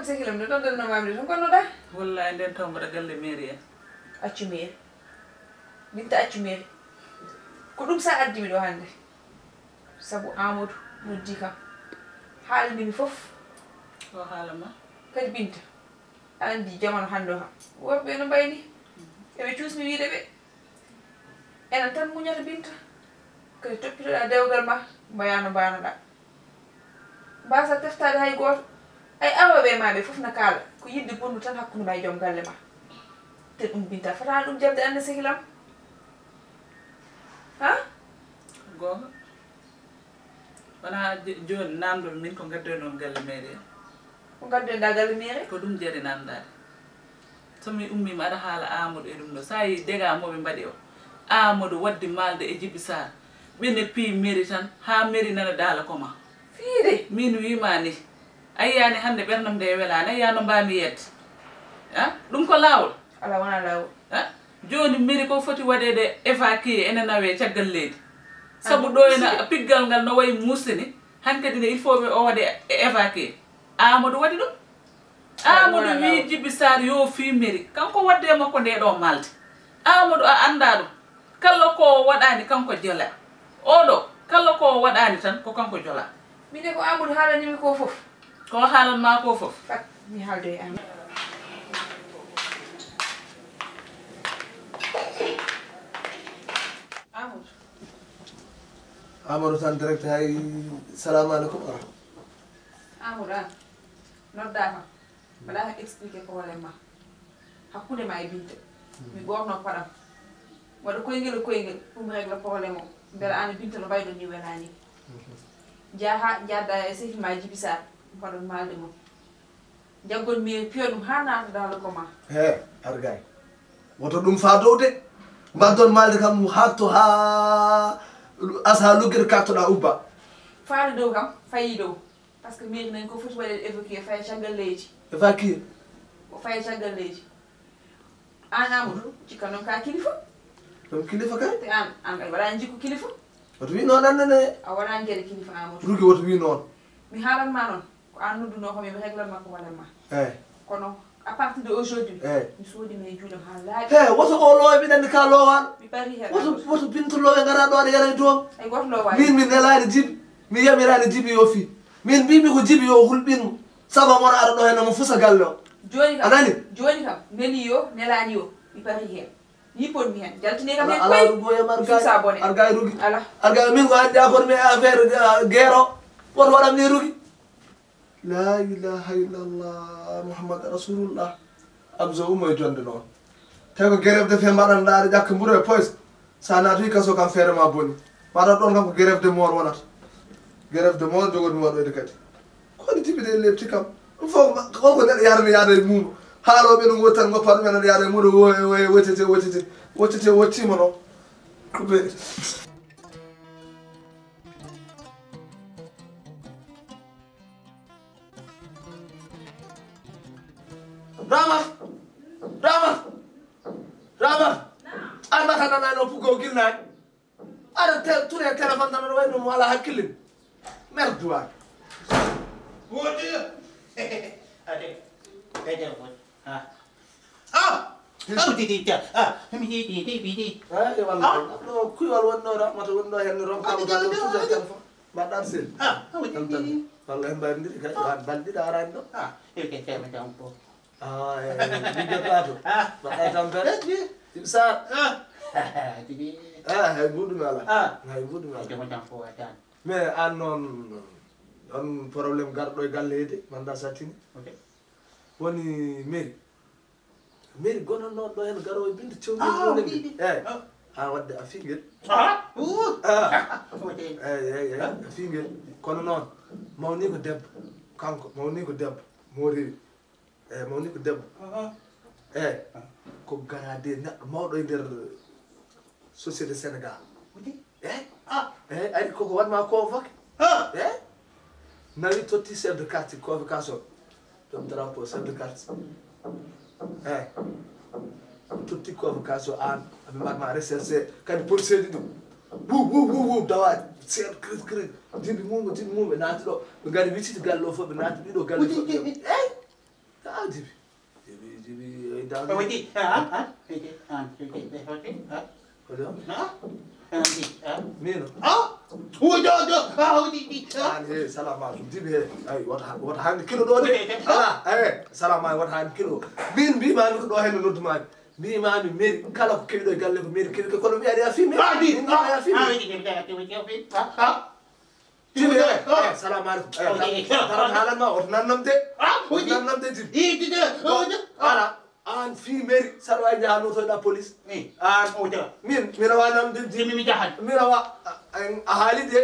Sekilam do don no mamde ton kono da wallahi nden taw mbaɗa galle mairie en accu mairie binta accu mairie ko ɗum sa addi mi ɗo hande sabu Amadou noddi kam haalnimi fof o haalama kadi binta andi jamanu hande o worɓe no mbayni eɓe cuusmi wiide ɓe enen tan muñata binta kadi toppitoɗa dewgal ma mbayano mbanoɗa mbasa teftade hay goto ay awaɓe maɓe fof na kaala ko yidde bonnu tan hakkude ma e joom galle ma te ɗum binta fotani ɗum jabde ande sehilam ha gonga wona joni namdol min ko gaddoynon galle mairie ko gaddoyɗa galle mairie ko ɗum jeeri namdade somi ummima aɗa haala Amadou e ɗum ɗo sa yi dégâts moɓe mbaɗi o Amadou wadde malde e Djiby Sarr ɓene pi mairie tan ha mairie nana daala koma fiide min wima ni ayyani hande ɓerdam nde welani ayyano mbami yedde ɗum ko lawol ala wona lawol joni mairie ko foti waɗede évacué ene nawe caggal leydi sabu ɗo ena piggal ngal no wayi muusini hankkadi ne il faut ɓe o waɗe évacué Amadou waɗi ɗum Amadou wi Djiby Sarr yo fi mairie kanko wadde makko nde ɗo malde Amadou a anda ɗum kala ko waɗani kanko jola oɗo kala ko waɗani tan ko kanko jola mine ko Amadou haalanimi ko foof ko haalanma ko foof fat mi haaldo e Amadou Amadou tan direct hay salamu aleykum Amadou an nodda kam mbaɗa kam expliqué problème ma hakkude ma e Binta mi ɓorno paɗam waɗa koyngel e koyngel pour mi régla probléme o beele an e Binta no mbayɗon ni welani jaaha jadda e sehi ma Djiby Sarr mbaɗon malde mum jaggon mi piyo ɗum ha naata dans le comment he argay woto ɗum fa dow de mbaddon malde kam hatto ha asa luggere kattoɗa ubba faade dow kam fayi dow par ce que mairie nani ko foti waɗede évacué faye caggal leydi évacué o faye caggal leydi an Amadou cikka noon ka kilifa ɗum kilifa kay te an ay waɗani jikku kilifa woto wi noon annene a waɗani gueɗe kilifa Amadou rugi woto wi noon mi haalanma noon ko an nodduno komi mi réglanma ko waɗanma eyyi kono à partir de aujourd'hui eyyi mi soodima e juuɗam ha laaɓi he woto ko lowe mbiɗanndi ka lowan mi pari hen woto binto lowe gara ɗo aɗa yara e doom ay goto lowa min mi nelani Djiby mi yamirani Djiby yo fi min mbimi ko Djiby yo hulɓinmo saba mono aɗa ɗo hen omo fusa galle o joni kam anani joni kam neli yo nelani yo mi pari hen yipponni hen jaltini kam hen ala koy ɗum boyam susa bone argay rugi ala argay min ko andi akon mi affaire guerre woto waɗam ni rugi la ilaha illallah mouhammad rasulullah abso umo e jonde noon tawi ko grève de fe mbaɗan ɗaade ƴakka mburo e poyse sa naatoyi kaso kam feere ma boni waɗat ɗon kam ko grève de mort wonata grève de mort jogoɗumi waɗoyde kadi kono Djiby lebti kam ɗum fof holko neɗɗo yarani yaada e muuɗo haaloɓe ɗum wotti tan goppa ɗumen aɗa yaada e muuɗo woccete wottima noon ko ɓeɗi Rama an mata nanani o pugo gilnani aɗa touré téléphone tan aɗa wayno mo ala hakkille merde duwani Woodi ade kede won ɗo kuywal wonno ramata wonno hen ronkama gaɗo tuja téléphone mbaɗɗan sel walla en mbawdiri kay wan balɗiɗa arani ɗo liggoɗa to mbaɗɗa tampere Djiby Sarr hay mbuɗumi ala hay mbuɗumi ala mais an noon on probléme garɗo e galleyde manda satini woni mairie gonannoɗo ɗo hen garowo Binta cewɗi eyyi ha wadde a fingel eyyi a fingel kono noon mawni ko debbo kanko mawni ko debbo mo rewi eyyi mawni ko debbo eh ko garade neɗɗo mawɗo e nder société sénégal ari koko waɗma convoqué nawi totti chef de quartier convocation ɗum drapeau chef de quartier totti convocation an aɓe mbaɗma recherché kadi policier ji ɗum wu dawa seeɗa cri dimbi mum ɓe naati ɗo ɓe gari wicciti galle o fof ɓe naati ɗiɗo galle fof jibi daw mino an salamu aleykum jibi he ay wota hande kilo ɗo de ala salamu aleykum wota hande kilo min mbimami ko ɗo henne noddumami mbimami mairie kala ko kewi ɗo e galle ko mairie kewi kono mi ari a fimi a fimi jibi he salamu aleykum haalanma oto nannamde nannamde jibi ala an fi mairie saɗa wawi jahanotoɗa police an min mi rawa namde jibi mi rawa a haali de